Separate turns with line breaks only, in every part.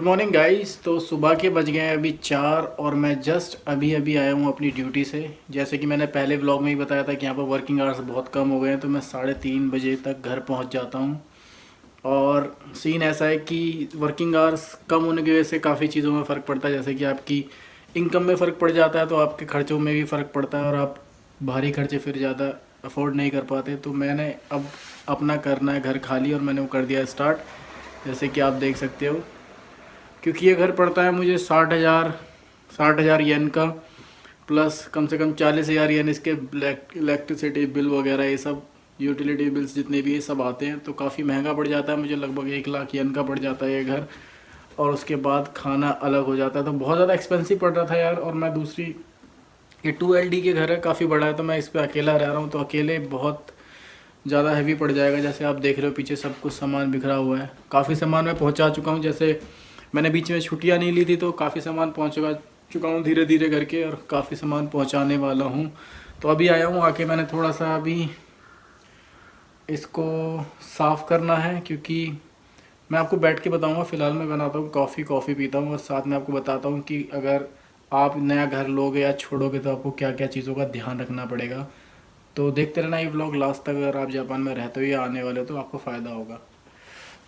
Morning guys. तो सुबह के बज गए हैं अभी 4 और मैं जस्ट अभी अभी आया हूँ अपनी ड्यूटी से। जैसे कि मैंने पहले व्लॉग में ही बताया था कि यहाँ पर वर्किंग आवर्स बहुत कम हो गए हैं, तो मैं 3:30 बजे तक घर पहुँच जाता हूँ। और सीन ऐसा है कि वर्किंग आवर्स कम होने की वजह से काफ़ी चीज़ों में फ़र्क पड़ता है। जैसे कि आपकी इनकम में फ़र्क पड़ जाता है, तो आपके खर्चों में भी फ़र्क पड़ता है और आप भारी खर्चे फिर ज़्यादा अफोर्ड नहीं कर पाते। तो मैंने अब अपना करना है घर खाली, और मैंने वो कर दिया स्टार्ट, जैसे कि आप देख सकते हो। क्योंकि ये घर पड़ता है मुझे 60,000 येन का, प्लस कम से कम 40,000 येन इसके इलेक्ट्रिसिटी बिल वगैरह, ये सब यूटिलिटी बिल्स जितने भी ये सब आते हैं, तो काफ़ी महंगा पड़ जाता है मुझे। लगभग 1 लाख येन का पड़ जाता है ये घर। और उसके बाद खाना अलग हो जाता है, तो बहुत ज़्यादा एक्सपेंसिव पड़ रहा था यार। और मैं दूसरी, ये 2 LD के घर है, काफ़ी बड़ा है, तो मैं इस पर अकेला रह रहा हूँ, तो अकेले बहुत ज़्यादा हैवी पड़ जाएगा। जैसे आप देख रहे हो पीछे सब कुछ सामान बिखरा हुआ है। काफ़ी सामान मैं पहुंचा चुका हूं, जैसे मैंने बीच में छुट्टियां नहीं ली थी, तो काफ़ी सामान पहुंचा चुका हूं धीरे धीरे करके, और काफ़ी सामान पहुंचाने वाला हूं। तो अभी आया हूं, आके मैंने थोड़ा सा अभी इसको साफ़ करना है, क्योंकि मैं आपको बैठ के बताऊंगा। फ़िलहाल मैं बनाता हूँ कॉफ़ी पीता हूँ, और साथ में आपको बताता हूँ कि अगर आप नया घर लोगे या छोड़ोगे तो आपको क्या क्या चीज़ों का ध्यान रखना पड़ेगा। तो देखते रहना ये व्लॉग लास्ट तक। अगर आप जापान में रहते हो या आने वाले हो तो आपको फ़ायदा होगा।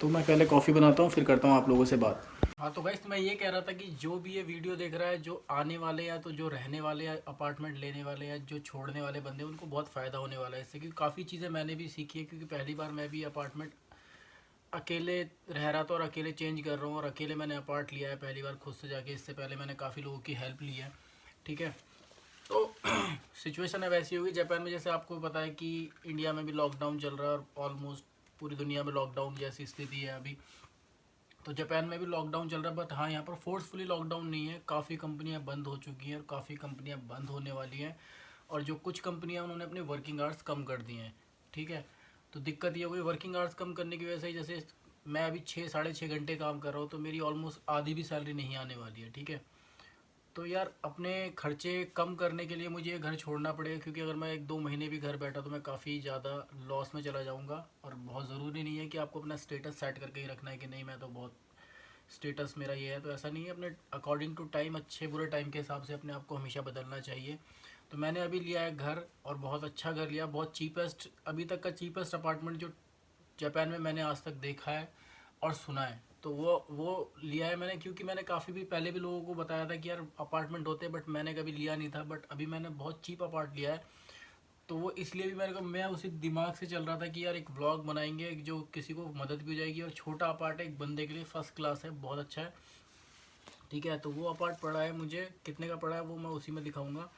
तो मैं पहले कॉफ़ी बनाता हूँ, फिर करता हूँ आप लोगों से बात। हाँ तो गाइस, मैं ये कह रहा था कि जो भी ये वीडियो देख रहा है, जो आने वाले या तो जो रहने वाले या अपार्टमेंट लेने वाले या जो छोड़ने वाले बंदे, उनको बहुत फ़ायदा होने वाला है इससे। क्योंकि काफ़ी चीज़ें मैंने भी सीखी है, क्योंकि पहली बार मैं भी अपार्टमेंट अकेले रह रहा था और अकेले चेंज कर रहा हूँ, और अकेले मैंने अपार्ट लिया है पहली बार खुद से जाके। इससे पहले मैंने काफ़ी लोगों की हेल्प ली है, ठीक है। तो सिचुएशन है वैसी होगी जापान में, जैसे आपको पता है कि इंडिया में भी लॉकडाउन चल रहा है, और ऑलमोस्ट पूरी दुनिया में लॉकडाउन जैसी स्थिति है अभी। तो जापान में भी लॉकडाउन चल रहा है, बट हाँ, यहाँ पर फोर्सफुली लॉकडाउन नहीं है। काफ़ी कंपनियां बंद हो चुकी हैं और काफ़ी कंपनियां बंद होने वाली हैं। और जो कुछ कंपनियां, उन्होंने अपने वर्किंग आवर्स कम कर दिए हैं, ठीक है। तो दिक्कत ये हो गई वर्किंग आवर्स कम करने की वजह से, जैसे मैं अभी 6 साढ़े 6 घंटे काम कर रहा हूँ, तो मेरी ऑलमोस्ट आधी भी सैलरी नहीं आने वाली है, ठीक है। तो यार अपने खर्चे कम करने के लिए मुझे ये घर छोड़ना पड़ेगा, क्योंकि अगर मैं 1-2 महीने भी घर बैठा तो मैं काफ़ी ज़्यादा लॉस में चला जाऊंगा। और बहुत ज़रूरी नहीं है कि आपको अपना स्टेटस सेट करके ही रखना है कि नहीं मैं तो बहुत स्टेटस मेरा ये है, तो ऐसा नहीं है। अपने अकॉर्डिंग टू टाइम, अच्छे बुरे टाइम के हिसाब से अपने आप को हमेशा बदलना चाहिए। तो मैंने अभी लिया है घर, और बहुत अच्छा घर लिया, बहुत चीपेस्ट, अभी तक का चीपेस्ट अपार्टमेंट जो जापान में मैंने आज तक देखा है और सुना है। तो वो लिया है मैंने, क्योंकि मैंने काफ़ी भी पहले भी लोगों को बताया था कि यार अपार्टमेंट होते हैं, बट मैंने कभी लिया नहीं था। बट अभी मैंने बहुत चीप अपार्ट लिया है। तो वो इसलिए भी मेरे को, मैं उसी दिमाग से चल रहा था कि यार एक व्लॉग बनाएंगे जो किसी को मदद भी हो जाएगी, और छोटा अपार्ट है, एक बंदे के लिए फर्स्ट क्लास है, बहुत अच्छा है, ठीक है। तो वो अपार्ट पड़ा है, मुझे कितने का पड़ा है वो मैं उसी में दिखाऊंगा।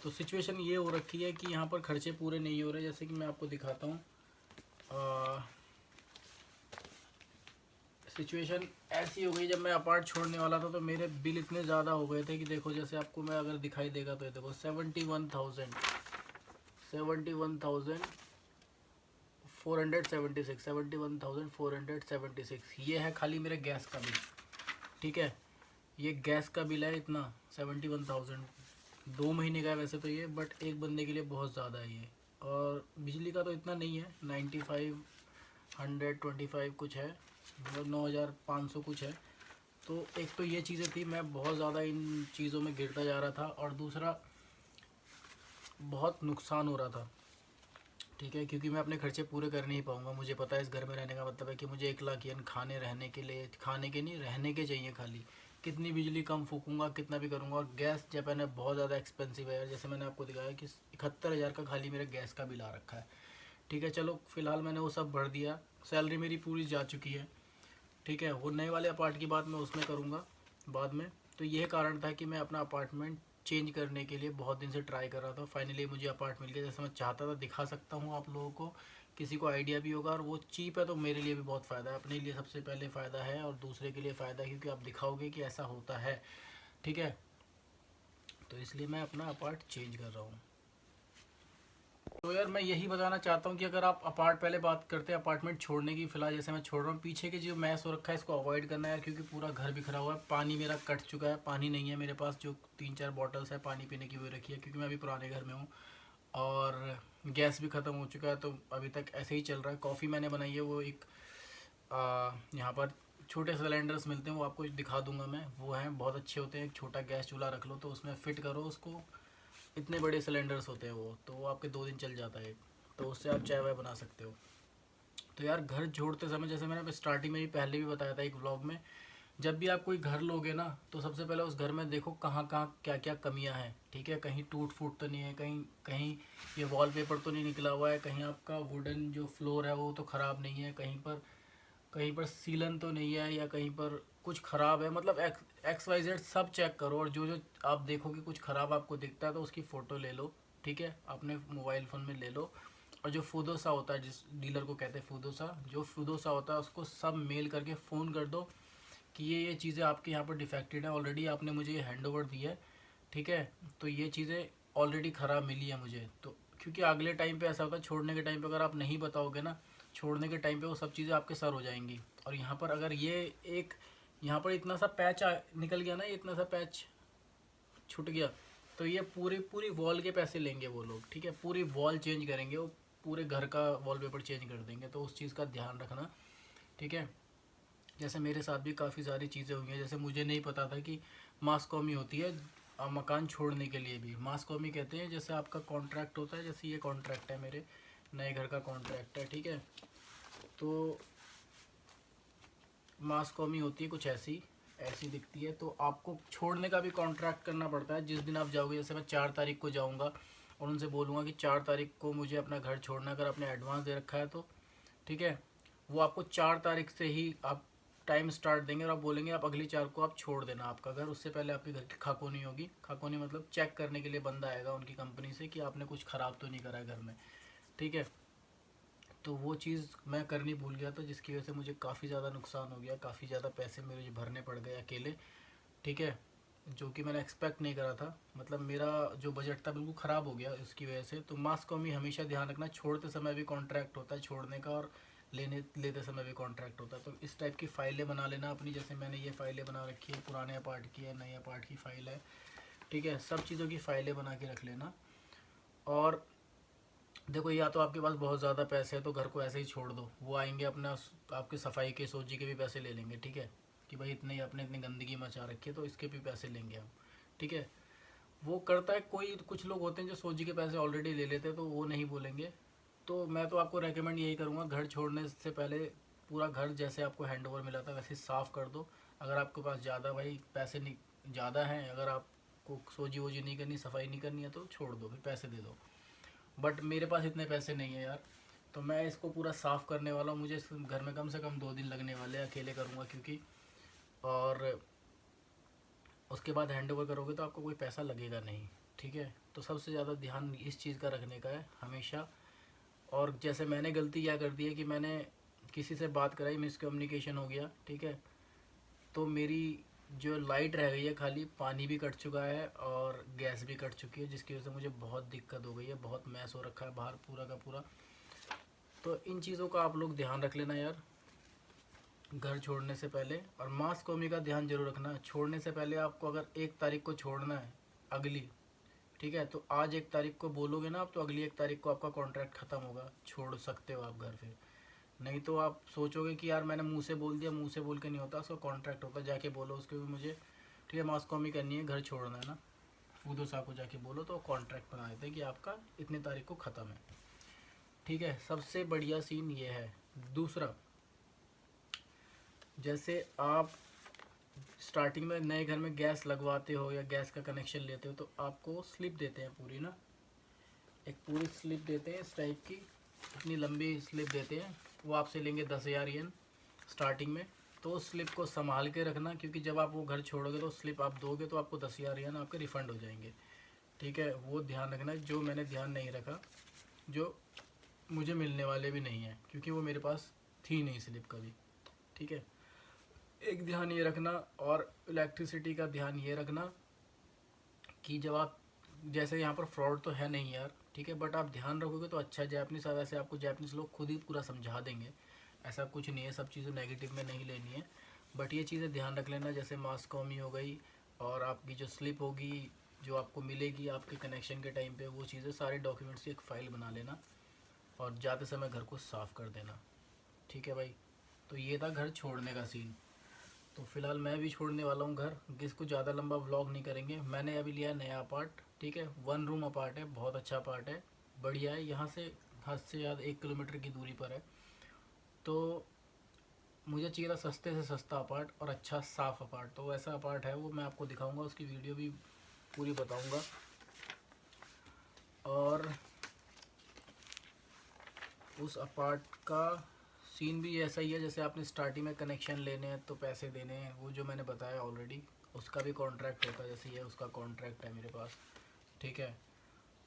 तो सिचुएशन ये हो रखी है कि यहाँ पर खर्चे पूरे नहीं हो रहे, जैसे कि मैं आपको दिखाता हूँ। सिचुएशन ऐसी हो गई, जब मैं अपार्ट छोड़ने वाला था तो मेरे बिल इतने ज़्यादा हो गए थे कि देखो, जैसे आपको मैं अगर दिखाई देगा तो ये देखो, 71,476 ये है खाली मेरे गैस का बिल, ठीक है। ये गैस का बिल है इतना, 71,000, 2 महीने का है वैसे तो ये, बट एक बंदे के लिए बहुत ज़्यादा है ये। और बिजली का तो इतना नहीं है, 9525 कुछ है, मतलब 9,500 कुछ है। तो एक तो ये चीज़ें थी, मैं बहुत ज़्यादा इन चीज़ों में गिरता जा रहा था, और दूसरा बहुत नुकसान हो रहा था, ठीक है। क्योंकि मैं अपने खर्चे पूरे कर नहीं पाऊँगा। मुझे पता है इस घर में रहने का मतलब है कि मुझे 1 लाख येन खाने रहने के लिए, खाने के नहीं रहने के चाहिए खाली। कितनी बिजली कम फूकूंगा, कितना भी करूँगा। और गैस जापान में बहुत ज़्यादा एक्सपेंसिव है यार, जैसे मैंने आपको दिखाया कि 71,000 का खाली मेरे गैस का बिल आ रखा है, ठीक है। चलो फिलहाल मैंने वो सब भर दिया, सैलरी मेरी पूरी जा चुकी है, ठीक है। वो नए वाले अपार्ट की बात मैं उसमें करूँगा बाद में। तो यह कारण था कि मैं अपना अपार्टमेंट चेंज करने के लिए बहुत दिन से ट्राई कर रहा था। फाइनली मुझे अपार्ट मिल गया, जैसे मैं चाहता था। दिखा सकता हूँ आप लोगों को, किसी को आइडिया भी होगा। और वो चीप है, तो मेरे लिए भी बहुत फ़ायदा है। अपने लिए सबसे पहले फ़ायदा है, और दूसरे के लिए फ़ायदा है, क्योंकि आप दिखाओगे कि ऐसा होता है, ठीक है। तो इसलिए मैं अपना अपार्ट चेंज कर रहा हूँ। तो यार मैं यही बताना चाहता हूँ कि अगर आप अपार्ट, पहले बात करते हैं अपार्टमेंट छोड़ने की। फिलहाल जैसे मैं छोड़ रहा हूँ, पीछे के जो मैस हो रखा है इसको अवॉइड करना है यार, क्योंकि पूरा घर बिखरा हुआ है। पानी मेरा कट चुका है, पानी नहीं है मेरे पास। जो 3-4 बॉटल्स है पानी पीने की वो रखी है, क्योंकि मैं अभी पुराने घर में हूँ। और गैस भी ख़त्म हो चुका है, तो अभी तक ऐसे ही चल रहा है। कॉफ़ी मैंने बनाई है, वो एक यहाँ पर छोटे सिलेंडर्स मिलते हैं, वो आपको दिखा दूंगा मैं, वो हैं बहुत अच्छे होते हैं। एक छोटा गैस चूल्हा रख लो तो उसमें फ़िट करो उसको, इतने बड़े सिलेंडर्स होते हैं वो, तो वो आपके 2 दिन चल जाता है, तो उससे आप चाय वाय बना सकते हो। तो यार घर छोड़ते समय, जैसे मैंने स्टार्टिंग में ही पहले भी बताया था एक व्लॉग में, जब भी आप कोई घर लोगे ना तो सबसे पहले उस घर में देखो कहाँ कहाँ क्या क्या कमियां हैं, ठीक है। कहीं टूट फूट तो नहीं है, कहीं कहीं ये वॉलपेपर तो नहीं निकला हुआ है, कहीं आपका वुडन जो फ्लोर है वो तो ख़राब नहीं है, कहीं पर सीलन तो नहीं है, या कहीं पर कुछ ख़राब है, मतलब एक्स वाई जेड सब चेक करो। और जो जो आप देखो कि कुछ ख़राब आपको दिखता है तो उसकी फ़ोटो ले लो, ठीक है, अपने मोबाइल फ़ोन में ले लो। और जो फूदोसा होता है, जिस डीलर को कहते हैं फूदोसा, जो फूदोसा होता है उसको सब मेल करके फ़ोन कर दो कि ये चीज़ें आपके यहाँ पर डिफेक्टेड है, ऑलरेडी आपने मुझे ये हैंड ओवर दी है, ठीक है, तो ये चीज़ें ऑलरेडी ख़राब मिली है मुझे। तो क्योंकि अगले टाइम पे ऐसा होता है, छोड़ने के टाइम पे अगर आप नहीं बताओगे ना, छोड़ने के टाइम पे वो सब चीज़ें आपके सर हो जाएंगी। और यहाँ पर अगर ये एक, यहाँ पर इतना सा पैच निकल गया ना, ये इतना सा पैच छूट गया, तो ये पूरी पूरी वॉल के पैसे लेंगे वो लोग, ठीक है, पूरी वॉल चेंज करेंगे वो, पूरे घर का वॉलपेपर चेंज कर देंगे। तो उस चीज़ का ध्यान रखना, ठीक है। जैसे मेरे साथ भी काफ़ी सारी चीज़ें हुई हैं, जैसे मुझे नहीं पता था कि मास्कोमी होती है मकान छोड़ने के लिए भी। मास्कोमी कहते हैं, जैसे आपका कॉन्ट्रैक्ट होता है, जैसे ये कॉन्ट्रैक्ट है, मेरे नए घर का कॉन्ट्रैक्ट है, ठीक है, तो मास्कोमी होती है कुछ ऐसी ऐसी दिखती है। तो आपको छोड़ने का भी कॉन्ट्रैक्ट करना पड़ता है। जिस दिन आप जाओगे, जैसे मैं 4 तारीख को जाऊँगा और उनसे बोलूँगा कि 4 तारीख को मुझे अपना घर छोड़ना, अगर आपने एडवांस दे रखा है तो, ठीक है, वो आपको 4 तारीख से ही आप टाइम स्टार्ट देंगे और आप बोलेंगे आप अगली 4 को आप छोड़ देना आपका घर। उससे पहले आपके घर की खाकोनी होगी। खाकोनी मतलब चेक करने के लिए बंदा आएगा उनकी कंपनी से कि आपने कुछ ख़राब तो नहीं करा है घर में, ठीक है। तो वो चीज़ मैं करनी भूल गया था, जिसकी वजह से मुझे काफ़ी ज़्यादा नुकसान हो गया, काफ़ी ज़्यादा पैसे मेरे भरने पड़ गए अकेले, ठीक है, जो कि मैंने एक्सपेक्ट नहीं करा था। मतलब मेरा जो बजट था बिल्कुल ख़राब हो गया इसकी वजह से। तो मास को हमें हमेशा ध्यान रखना, छोड़ते समय भी कॉन्ट्रैक्ट होता है छोड़ने का, और लेते समय भी कॉन्ट्रैक्ट होता है। तो इस टाइप की फ़ाइलें बना लेना अपनी, जैसे मैंने ये फ़ाइलें बना रखी है, पुराने अपार्ट की है, नए अपार्ट की फ़ाइल है, ठीक है, सब चीज़ों की फ़ाइलें बना के रख लेना। और देखो, या तो आपके पास बहुत ज़्यादा पैसे है तो घर को ऐसे ही छोड़ दो, वो आएंगे अपना आपके सफाई के सोची के भी पैसे ले लेंगे, ठीक है, कि भाई इतने ही आपने इतनी गंदगी मचा रखी है तो इसके भी पैसे लेंगे हम, ठीक है। वो करता है कोई, कुछ लोग होते हैं जो सोची के पैसे ऑलरेडी ले लेते हैं तो वो नहीं बोलेंगे। तो मैं तो आपको रेकमेंड यही करूँगा, घर छोड़ने से पहले पूरा घर जैसे आपको हैंड ओवर मिला था वैसे साफ़ कर दो। अगर आपके पास ज़्यादा भाई पैसे नहीं ज़्यादा हैं, अगर आपको सोजी वोजी नहीं करनी, सफाई नहीं करनी है तो छोड़ दो, फिर पैसे दे दो। बट मेरे पास इतने पैसे नहीं है यार, तो मैं इसको पूरा साफ़ करने वाला हूँ। मुझे इस घर में कम से कम 2 दिन लगने वाले हैं, अकेले करूँगा क्योंकि। और उसके बाद हैंड ओवर करोगे तो आपको कोई पैसा लगेगा नहीं, ठीक है। तो सबसे ज़्यादा ध्यान इस चीज़ का रखने का है हमेशा। और जैसे मैंने गलती क्या कर दी है कि मैंने किसी से बात कराई, मिसकम्युनिकेशन हो गया, ठीक है, तो मेरी जो लाइट रह गई है खाली, पानी भी कट चुका है और गैस भी कट चुकी है, जिसकी वजह से मुझे बहुत दिक्कत हो गई है, बहुत मैस हो रखा है बाहर पूरा का पूरा। तो इन चीज़ों का आप लोग ध्यान रख लेना यार घर छोड़ने से पहले। और मास कॉमी का ध्यान जरूर रखना, छोड़ने से पहले आपको अगर 1 तारीख को छोड़ना है अगली, ठीक है, तो आज 1 तारीख को बोलोगे ना आप, तो अगली 1 तारीख को आपका कॉन्ट्रैक्ट ख़त्म होगा, छोड़ सकते हो आप घर फिर। नहीं तो आप सोचोगे कि यार मैंने मुंह से बोल दिया, मुंह से बोल के नहीं होता, उसका कॉन्ट्रैक्ट होता है, जाके बोलो उसके भी मुझे, ठीक है, मास कॉमी करनी है, घर छोड़ना है ना, फूदो साहब को जाके बोलो तो कॉन्ट्रैक्ट बना देते हैं कि आपका इतने तारीख को ख़त्म है, ठीक है। सबसे बढ़िया सीन ये है। दूसरा, जैसे आप स्टार्टिंग में नए घर में गैस लगवाते हो या गैस का कनेक्शन लेते हो तो आपको स्लिप देते हैं पूरी ना, एक पूरी स्लिप देते हैं इस टाइप की, इतनी लंबी स्लिप देते हैं। वो आपसे लेंगे 10,000 येन स्टार्टिंग में। तो उस स्लिप को संभाल के रखना, क्योंकि जब आप वो घर छोड़ोगे तो स्लिप आप दोगे तो आपको 10,000 येन आपके रिफ़ंड हो जाएंगे, ठीक है। वो ध्यान रखना, जो मैंने ध्यान नहीं रखा, जो मुझे मिलने वाले भी नहीं हैं, क्योंकि वो मेरे पास थी नहीं स्लिप कभी, ठीक है। एक ध्यान ये रखना, और इलेक्ट्रिसिटी का ध्यान ये रखना कि जब आप, जैसे यहाँ पर फ्रॉड तो है नहीं यार, ठीक है, बट आप ध्यान रखोगे तो अच्छा है। जैपनीज़, वैसे आपको जैपनीज़ लोग खुद ही पूरा समझा देंगे, ऐसा कुछ नहीं है, सब चीज़ें नेगेटिव में नहीं लेनी है। बट ये चीज़ें ध्यान रख लेना, जैसे मास कॉमी हो गई, और आपकी जो स्लिप होगी जो आपको मिलेगी आपके कनेक्शन के टाइम पे, वो चीज़ें सारे डॉक्यूमेंट्स की एक फ़ाइल बना लेना, और जाते समय घर को साफ़ कर देना, ठीक है भाई। तो ये था घर छोड़ने का सीन। तो फ़िलहाल मैं भी छोड़ने वाला हूँ घर, जिसको ज़्यादा लंबा व्लॉग नहीं करेंगे। मैंने अभी लिया नया अपार्ट, ठीक है, 1 रूम अपार्ट है, बहुत अच्छा अपार्ट है, बढ़िया है। यहाँ से हद से ज़्यादा 1 किलोमीटर की दूरी पर है। तो मुझे चाहिए था सस्ते से सस्ता अपार्ट और अच्छा साफ़ अपार्ट, तो वैसा अपार्ट है वो, मैं आपको दिखाऊंगा, उसकी वीडियो भी पूरी बताऊंगा। और उस अपार्ट का सीन भी ऐसा ही है, जैसे आपने स्टार्टिंग में कनेक्शन लेने हैं तो पैसे देने हैं, वो जो मैंने बताया ऑलरेडी, उसका भी कॉन्ट्रैक्ट होता है। जैसे ये उसका कॉन्ट्रैक्ट है मेरे पास, ठीक है।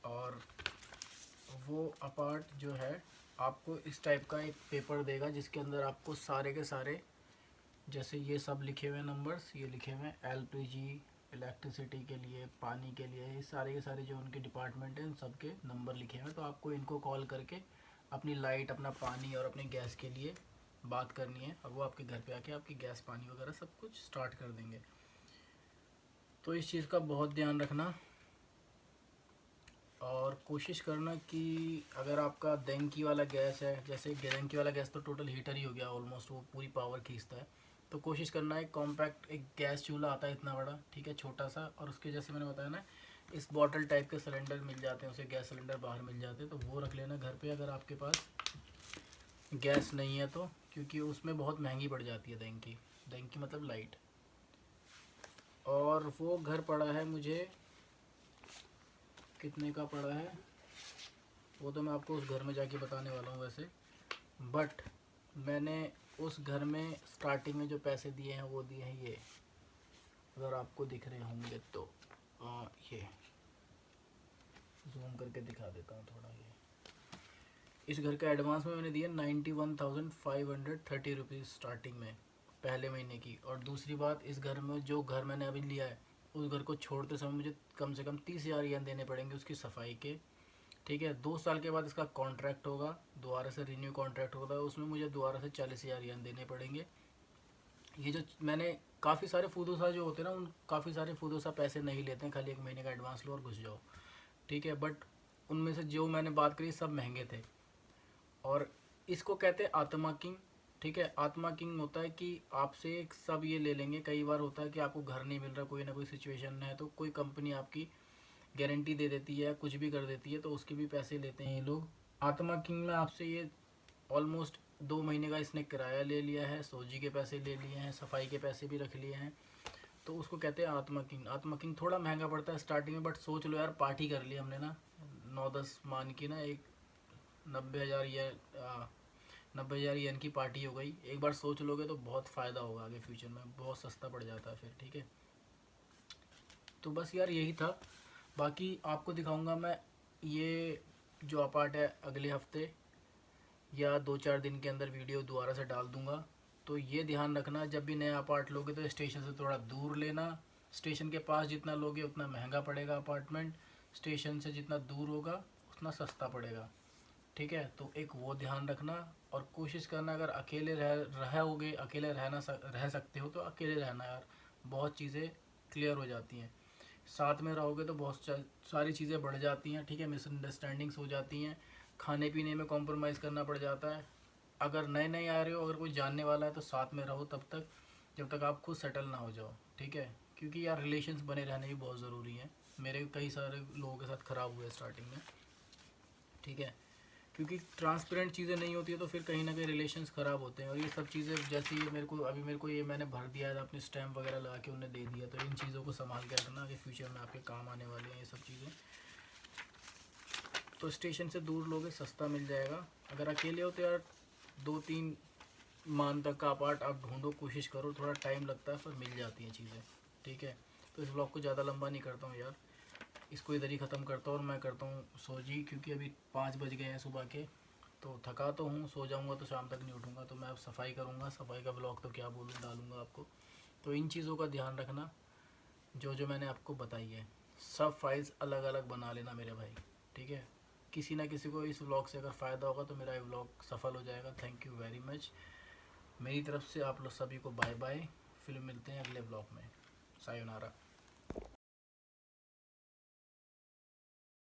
और वो अपार्ट जो है आपको इस टाइप का एक पेपर देगा, जिसके अंदर आपको सारे के सारे, जैसे ये सब लिखे हुए नंबर्स, ये लिखे हुए हैं एलपीजी, इलेक्ट्रिसिटी के लिए, पानी के लिए, ये सारे के सारे जो उनके डिपार्टमेंट हैं, उन सब के नंबर लिखे हुए हैं। तो आपको इनको कॉल करके अपनी लाइट, अपना पानी और अपने गैस के लिए बात करनी है, और वो आपके घर पे आके आपकी गैस, पानी वगैरह सब कुछ स्टार्ट कर देंगे। तो इस चीज़ का बहुत ध्यान रखना, और कोशिश करना कि अगर आपका देंकी वाला गैस है, जैसे देंकी वाला गैस तो टोटल हीटर ही हो गया ऑलमोस्ट, वो पूरी पावर खींचता है। तो कोशिश करना है कॉम्पैक्ट एक गैस चूल्हा आता है इतना बड़ा, ठीक है, छोटा सा, और उसके जैसे मैंने बताया ना, इस बॉटल टाइप के सिलेंडर मिल जाते हैं, उसे गैस सिलेंडर बाहर मिल जाते हैं, तो वो रख लेना घर पे अगर आपके पास गैस नहीं है तो, क्योंकि उसमें बहुत महंगी पड़ जाती है देंकी, देंकी मतलब लाइट। और वो घर पड़ा है मुझे, कितने का पड़ा है वो तो मैं आपको उस घर में जाके बताने वाला हूँ वैसे। बट मैंने उस घर में स्टार्टिंग में जो पैसे दिए हैं वो दिए हैं ये, अगर आपको दिख रहे होंगे तो ये जूम करके दिखा देता हूँ थोड़ा। ये इस घर का एडवांस में मैंने दिया 91,530 रुपीज़ स्टार्टिंग में, पहले महीने की। और दूसरी बात, इस घर में जो घर मैंने अभी लिया है, उस घर को छोड़ते समय मुझे कम से कम 30,000 येन देने पड़ेंगे उसकी सफाई के, ठीक है। 2 साल के बाद इसका कॉन्ट्रैक्ट होगा, दोबारा से रिन्यू कॉन्ट्रैक्ट होगा, उसमें मुझे दोबारा से 40,000 येन देने पड़ेंगे। ये जो मैंने काफ़ी सारे फुदूसा जो होते हैं ना, उन काफ़ी सारे फुदूसा पैसे नहीं लेते हैं, खाली 1 महीने का एडवांस लो और घुस जाओ, ठीक है। बट उनमें से जो मैंने बात करी सब महंगे थे। और इसको कहते हैं आत्मा किंग, ठीक है। आत्मा किंग होता है कि आपसे सब ये ले लेंगे। कई बार होता है कि आपको घर नहीं मिल रहा, कोई ना कोई सिचुएशन है, तो कोई कंपनी आपकी गारंटी दे देती है, कुछ भी कर देती है, तो उसके भी पैसे लेते हैं ये लोग। आत्मा किंग में आपसे ये ऑलमोस्ट 2 महीने का इसने किराया ले लिया है, सोजी के पैसे ले लिए हैं, सफाई के पैसे भी रख लिए हैं, तो उसको कहते हैं आत्मा किंग। आत्मा किंग थोड़ा महंगा पड़ता है स्टार्टिंग में, बट सोच लो यार, पार्टी कर ली हमने ना 9-10 मान की ना, एक 90,000 या 90,000 येन की पार्टी हो गई। एक बार सोच लोगे तो बहुत फ़ायदा होगा आगे फ्यूचर में, बहुत सस्ता पड़ जाता है फिर, ठीक है। तो बस यार यही था, बाकी आपको दिखाऊंगा मैं ये जो अपार्ट है अगले हफ्ते या 2-4 दिन के अंदर वीडियो दोबारा से डाल दूंगा। तो ये ध्यान रखना, जब भी नया अपार्ट लोगे तो स्टेशन से थोड़ा दूर लेना। स्टेशन के पास जितना लोगे उतना महंगा पड़ेगा अपार्टमेंट, स्टेशन से जितना दूर होगा उतना सस्ता पड़ेगा, ठीक है। तो एक वो ध्यान रखना, और कोशिश करना अगर अकेले रहोगे, अकेले रह सकते हो तो अकेले रहना यार, बहुत चीज़ें क्लियर हो जाती हैं। साथ में रहोगे तो बहुत सारी चीज़ें बढ़ जाती हैं, ठीक है, मिसअंडरस्टैंडिंग्स हो जाती हैं, खाने पीने में कॉम्प्रोमाइज़ करना पड़ जाता है। अगर नए नए आ रहे हो, अगर कोई जानने वाला है तो साथ में रहो तब तक, जब तक आप खुद सेटल ना हो जाओ, ठीक है। क्योंकि यार रिलेशंस बने रहने भी बहुत ज़रूरी हैं। मेरे कई सारे लोगों के साथ ख़राब हुए स्टार्टिंग में, ठीक है, क्योंकि ट्रांसपेरेंट चीज़ें नहीं होती है तो फिर कहीं ना कहीं रिलेशंस ख़राब होते हैं। और ये सब चीज़ें जैसे ये मेरे को ये मैंने भर दिया है, अपने स्टैम्प वगैरह लगा के उन्हें दे दिया, तो इन चीज़ों को संभाल के रखना कि फ्यूचर में आपके काम आने वाले हैं ये सब चीज़ें। तो स्टेशन से दूर लोगे सस्ता मिल जाएगा। अगर अकेले हो तो यार 2-3 मान तक का अपार्ट आप ढूंढो, कोशिश करो, थोड़ा टाइम लगता है पर मिल जाती हैं चीज़ें, ठीक है। तो इस ब्लॉग को ज़्यादा लंबा नहीं करता हूँ यार, इसको इधर ही ख़त्म करता हूँ, और मैं करता हूँ सो जी, क्योंकि अभी 5 बज गए हैं सुबह के। तो थका तो हूँ, सो जाऊँगा तो शाम तक नहीं उठूँगा, तो मैं अब सफाई करूँगा। सफाई का ब्लॉग तो क्या बोलूँ, डालूँगा आपको। तो इन चीज़ों का ध्यान रखना, जो जो मैंने आपको बताई है, सब फाइल्स अलग अलग बना लेना मेरे भाई, ठीक है। किसी ना किसी को इस व्लॉग से अगर फ़ायदा होगा तो मेरा ये व्लॉग सफल हो जाएगा। Thank you very much. मेरी तरफ से आप लोग सभी को बाय बाय, फिर मिलते हैं अगले व्लॉग में। सायोनारा।